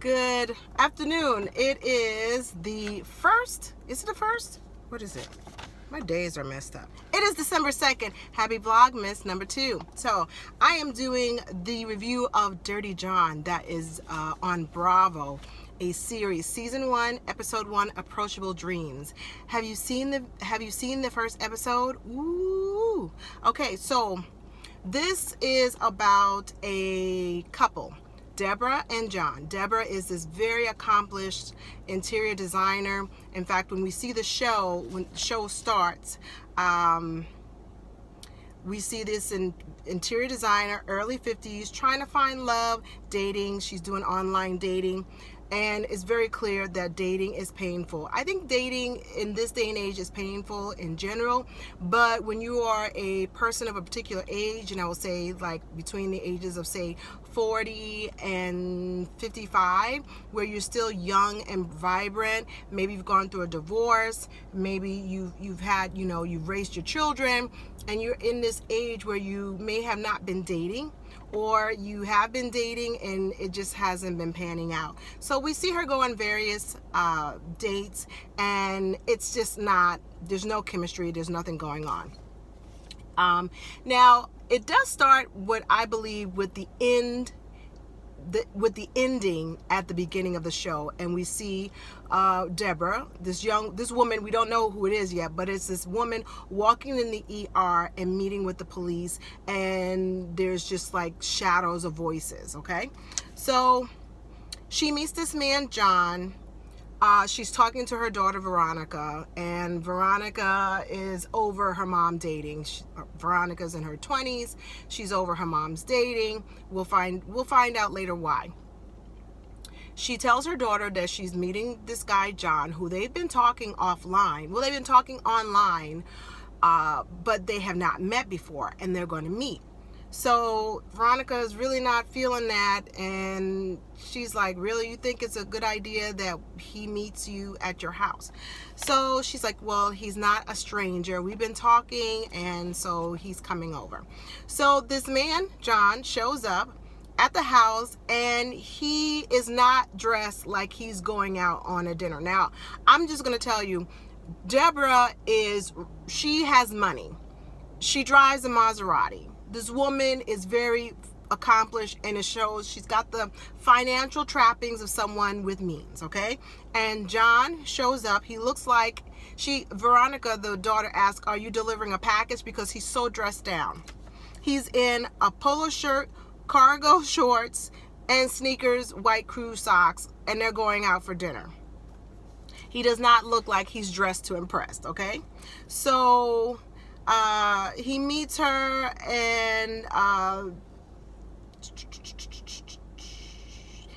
Good afternoon. It is the first. Is it the first? What is it? My days are messed up. It is December 2nd. Happy Vlogmas number 2. So I am doing the review of Dirty John that is on Bravo, a series, season 1, episode 1, Approachable Dreams. Have you seen the first episode? Ooh. Okay, so this is about a couple, Deborah and John. Deborah is this very accomplished interior designer. In fact, when we see the show, when the show starts, we see this interior designer, early 50s, trying to find love, dating. She's doing online dating. And it's very clear that dating is painful. I think dating in this day and age is painful in general, but when you are a person of a particular age, and I will say like between the ages of say 40 and 55, where you're still young and vibrant, maybe you've gone through a divorce, maybe you've had, you've raised your children, and you're in this age where you may have not been dating, or you have been dating and it just hasn't been panning out. So we see her go on various dates, and it's just not, there's no chemistry, there's nothing going on. Now it does start what I believe with the ending at the beginning of the show, and we see Deborah, this woman, we don't know who it is yet, but it's this woman walking in the ER and meeting with the police, and there's just like shadows of voices. Okay, so she meets this man John. She's talking to her daughter Veronica, and Veronica is over her mom dating. Veronica's in her 20s. She's over her mom's dating. We'll find out later why. She tells her daughter that she's meeting this guy John, who they've been talking offline. Well, they've been talking online, but they have not met before, and they're going to meet. So Veronica is really not feeling that, and she's like, really, you think it's a good idea that he meets you at your house? So she's like, well, he's not a stranger, we've been talking, and so he's coming over. So this man John shows up at the house, and he is not dressed like he's going out on a dinner. Now I'm just going to tell you, Deborah she has money. She drives a Maserati. This woman is very accomplished, and it shows she's got the financial trappings of someone with means, okay? And John shows up. He looks like Veronica, the daughter, asks, are you delivering a package? Because he's so dressed down. He's in a polo shirt, cargo shorts, and sneakers, white crew socks, and they're going out for dinner. He does not look like he's dressed to impress, okay? So he meets her, and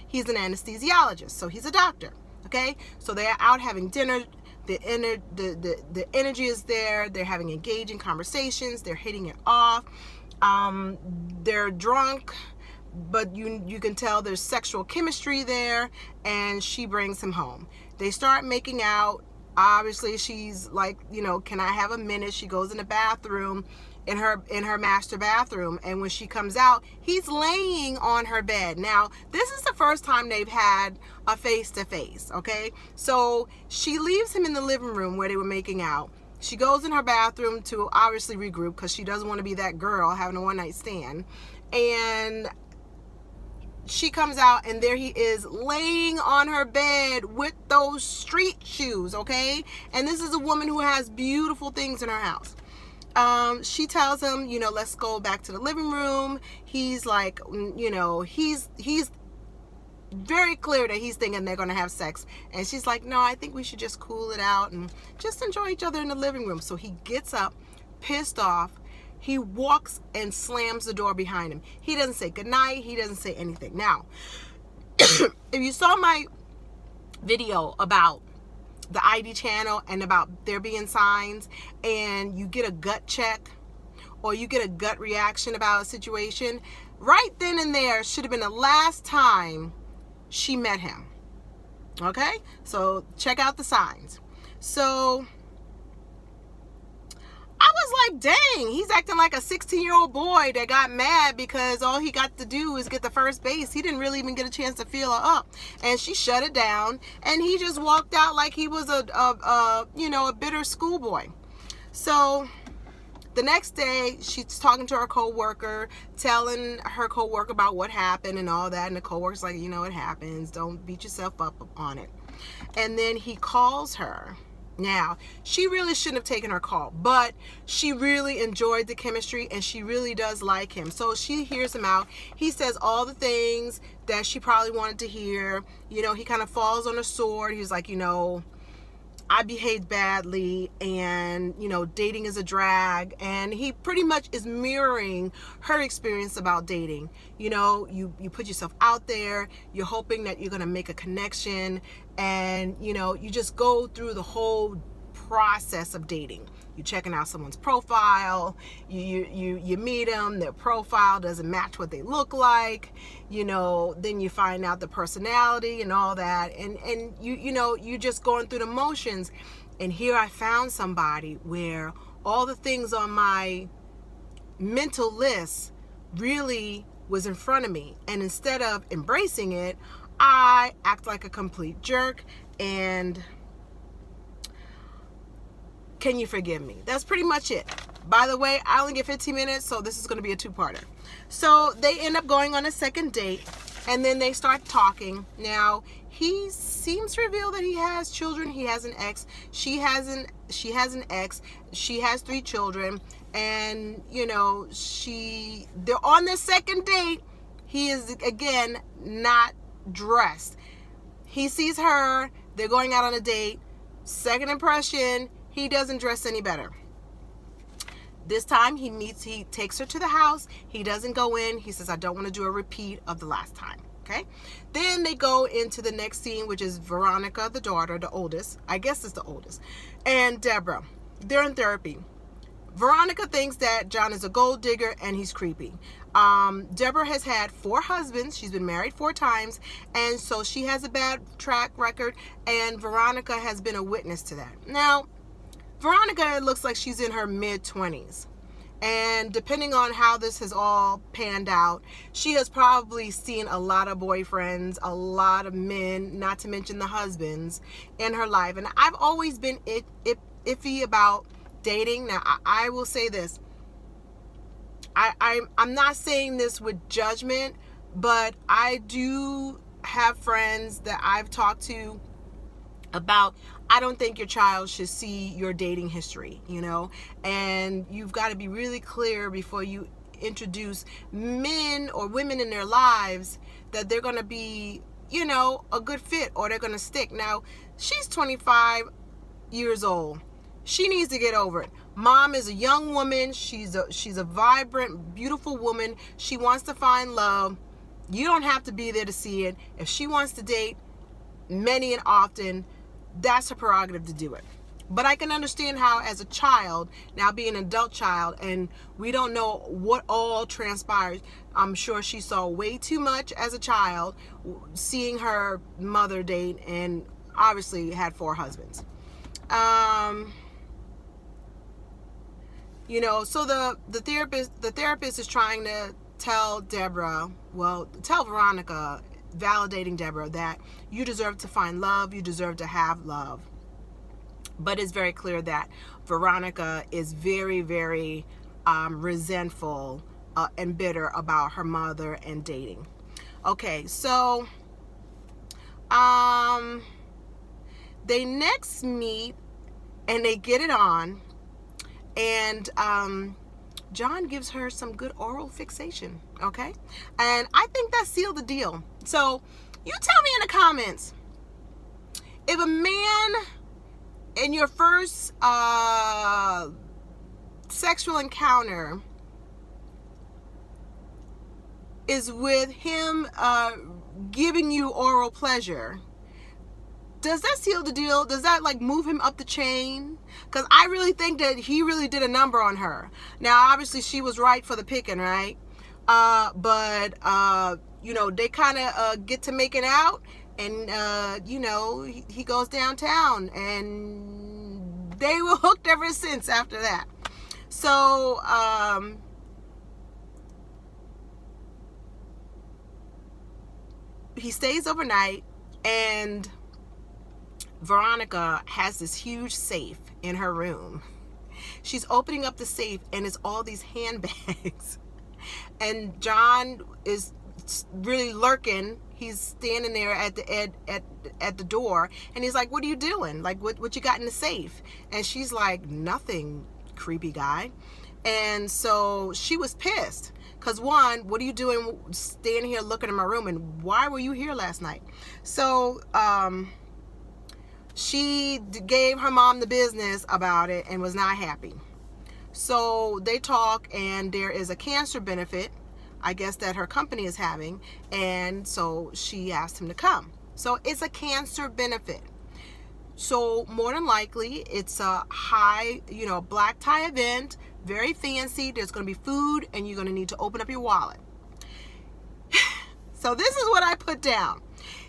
he's an anesthesiologist, so he's a doctor. Okay, so they're out having dinner. The energy is there. They're having engaging conversations. They're hitting it off. They're drunk, but you can tell there's sexual chemistry there, and she brings him home. They start making out. Obviously, she's like, can I have a minute? She goes in the bathroom, in her master bathroom, and when she comes out, he's laying on her bed. Now, this is the first time they've had a face-to-face, okay? So she leaves him in the living room where they were making out. She goes in her bathroom to obviously regroup, because she doesn't want to be that girl having a one-night stand. And she comes out, and there he is laying on her bed with those street shoes, okay? And this is a woman who has beautiful things in her house. She tells him, let's go back to the living room. He's like, he's very clear that he's thinking they're going to have sex. And she's like, no, I think we should just cool it out and just enjoy each other in the living room. So he gets up, pissed off. He walks and slams the door behind him. He doesn't say goodnight. He doesn't say anything. Now, if you saw my video about the ID channel and about there being signs, and you get a gut check or you get a gut reaction about a situation, right then and there should have been the last time she met him. Okay? So check out the signs. So I was like, dang, he's acting like a 16-year-old boy that got mad because all he got to do is get the first base. He didn't really even get a chance to feel her up. And she shut it down, and he just walked out like he was a bitter schoolboy. So the next day, she's talking to her coworker, telling her coworker about what happened and all that. And the coworker's like, it happens. Don't beat yourself up on it. And then he calls her. Now, she really shouldn't have taken her call, but she really enjoyed the chemistry and she really does like him. So she hears him out. He says all the things that she probably wanted to hear. He kind of falls on a sword. He's like, I behaved badly, and dating is a drag, and he pretty much is mirroring her experience about dating. You put yourself out there, you're hoping that you're going to make a connection, and you just go through the whole process of dating. You're checking out someone's profile, you meet them, their profile doesn't match what they look like, then you find out the personality and all that, and you just going through the motions. And here I found somebody where all the things on my mental list really was in front of me, and instead of embracing it, I act like a complete jerk. And can you forgive me? That's pretty much it. By the way, I only get 15 minutes, so this is going to be a two-parter. So they end up going on a second date, and then they start talking. Now, he seems to reveal that he has children. He has an ex. She has an ex. She has 3 children, and they're on their second date. He is again not dressed. He sees her. They're going out on a date. Second impression, he doesn't dress any better. This time he takes her to the house. He doesn't go in. He says, I don't want to do a repeat of the last time. Okay. Then they go into the next scene, which is Veronica, the daughter, the oldest. I guess it's the oldest. And Deborah. They're in therapy. Veronica thinks that John is a gold digger and he's creepy. Deborah has had 4 husbands. She's been married 4 times. And so she has a bad track record. And Veronica has been a witness to that. Now, Veronica looks like she's in her mid-20s. And depending on how this has all panned out, she has probably seen a lot of boyfriends, a lot of men, not to mention the husbands, in her life. And I've always been iffy about dating. Now, I will say this. I'm not saying this with judgment, but I do have friends that I've talked to about, I don't think your child should see your dating history, and you've got to be really clear before you introduce men or women in their lives that they're going to be, a good fit or they're going to stick. Now, she's 25 years old. She needs to get over it. Mom is a young woman. She's a vibrant, beautiful woman. She wants to find love. You don't have to be there to see it. If she wants to date many and often, that's her prerogative to do it. But I can understand how, as a child, now being an adult child, and we don't know what all transpires. I'm sure she saw way too much as a child, seeing her mother date, and obviously had 4 husbands. So the therapist is trying to tell Veronica, validating Deborah, that you deserve to find love, you deserve to have love. But it's very clear that Veronica is very, very resentful and bitter about her mother and dating. Okay, so they next meet and they get it on, and John gives her some good oral fixation, okay? And I think that sealed the deal. So you tell me in the comments, if a man in your first sexual encounter is with him giving you oral pleasure, does that seal the deal? Does that move him up the chain? Because I really think that he really did a number on her. Now, obviously, she was right for the picking, right? But they kind of get to making out, and he goes downtown, and they were hooked ever since after that. So he stays overnight, and Veronica has this huge safe in her room. She's opening up the safe, and it's all these handbags. And John is really lurking. He's standing there at the door, and he's like, "What are you doing? Like, what you got in the safe?" And she's like, "Nothing, creepy guy." And so she was pissed. Because one, what are you doing standing here looking in my room? And why were you here last night? So she gave her mom the business about it and was not happy. So they talk, and there is a cancer benefit, I guess, that her company is having. And so she asked him to come. So it's a cancer benefit. So more than likely, it's a high, black tie event, very fancy. There's going to be food, and you're going to need to open up your wallet. So this is what I put down.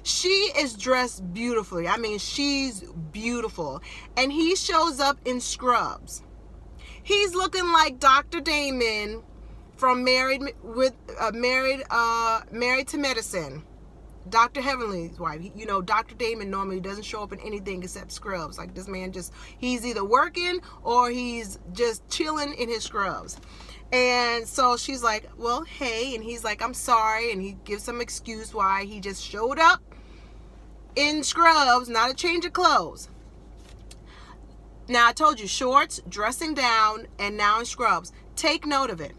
She is dressed beautifully. I mean, she's beautiful. And he shows up in scrubs. He's looking like Dr. Damon from Married to Medicine. Dr. Heavenly's wife. Dr. Damon normally doesn't show up in anything except scrubs. Like, this man he's either working or he's just chilling in his scrubs. And so she's like, "Well, hey," and he's like, "I'm sorry," and he gives some excuse why he just showed up in scrubs, not a change of clothes. Now, I told you, shorts, dressing down, and now in scrubs. Take note of it.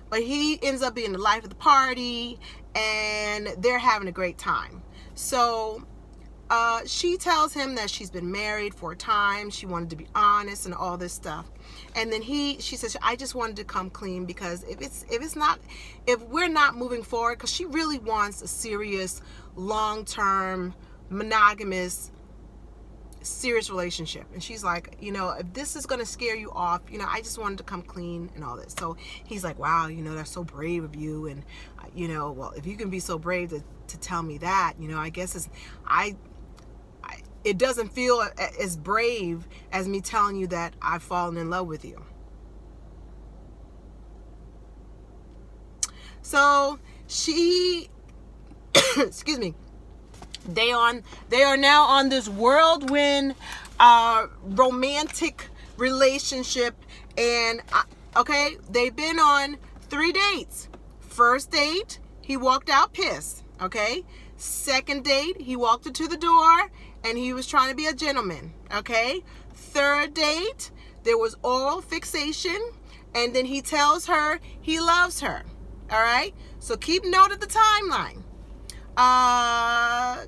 But he ends up being the life of the party, and they're having a great time. So she tells him that she's been married 4 times. She wanted to be honest and all this stuff. And then she says, "I just wanted to come clean, because if we're not moving forward," because she really wants a serious, long-term, monogamous, serious relationship. And she's like, "If this is going to scare you off, I just wanted to come clean and all this." So he's like, "Wow, that's so brave of you. And, well, if you can be so brave to tell me that, I guess it doesn't feel as brave as me telling you that I've fallen in love with you." So she, excuse me, they are now on this whirlwind romantic relationship. And okay, they've been on 3 dates. First date, he walked out pissed. Okay. Second date, he walked her to the door, and he was trying to be a gentleman. Okay. Third date, there was oral fixation, and then he tells her he loves her. All right. So keep note of the timeline.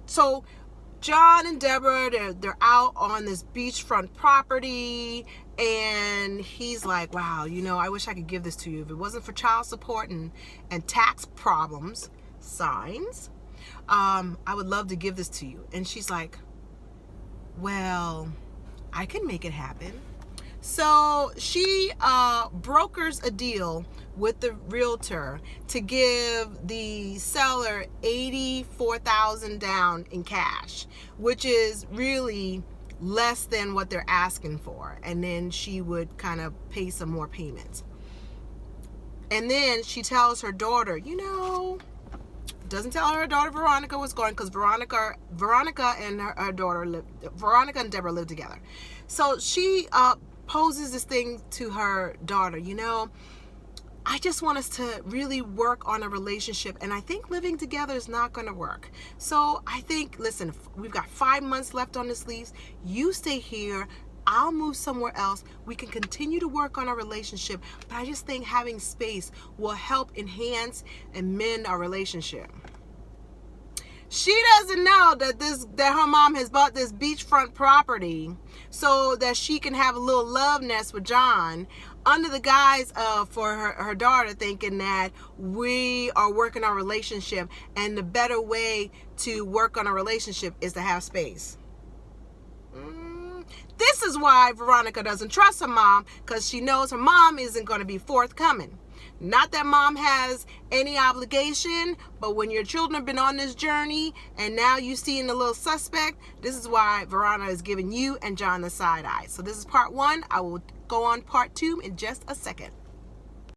So John and Deborah, they're out on this beachfront property, and he's like, "Wow, I wish I could give this to you. If it wasn't for child support and tax problems, signs, I would love to give this to you." And she's like, "Well, I can make it happen." So she brokers a deal with the realtor to give the seller $84,000 down in cash, which is really less than what they're asking for. And then she would kind of pay some more payments. And then she tells her daughter, doesn't tell her daughter Veronica what's going, because Veronica and her daughter Veronica and Deborah live together. So she poses this thing to her daughter, "I just want us to really work on a relationship, and I think living together is not going to work. So I think, listen, we've got 5 months left on this lease. You stay here. I'll move somewhere else. We can continue to work on our relationship, but I just think having space will help enhance and mend our relationship." She doesn't know that her mom has bought this beachfront property so that she can have a little love nest with John, under the guise of, for her daughter, thinking that we are working on a relationship, and the better way to work on a relationship is to have space. This is why Veronica doesn't trust her mom, because she knows her mom isn't going to be forthcoming. Not that mom has any obligation, but when your children have been on this journey and now you seeing a little suspect, this is why Veronica is giving you and John the side eye. So this is part 1. I will go go on part 2 in just a second.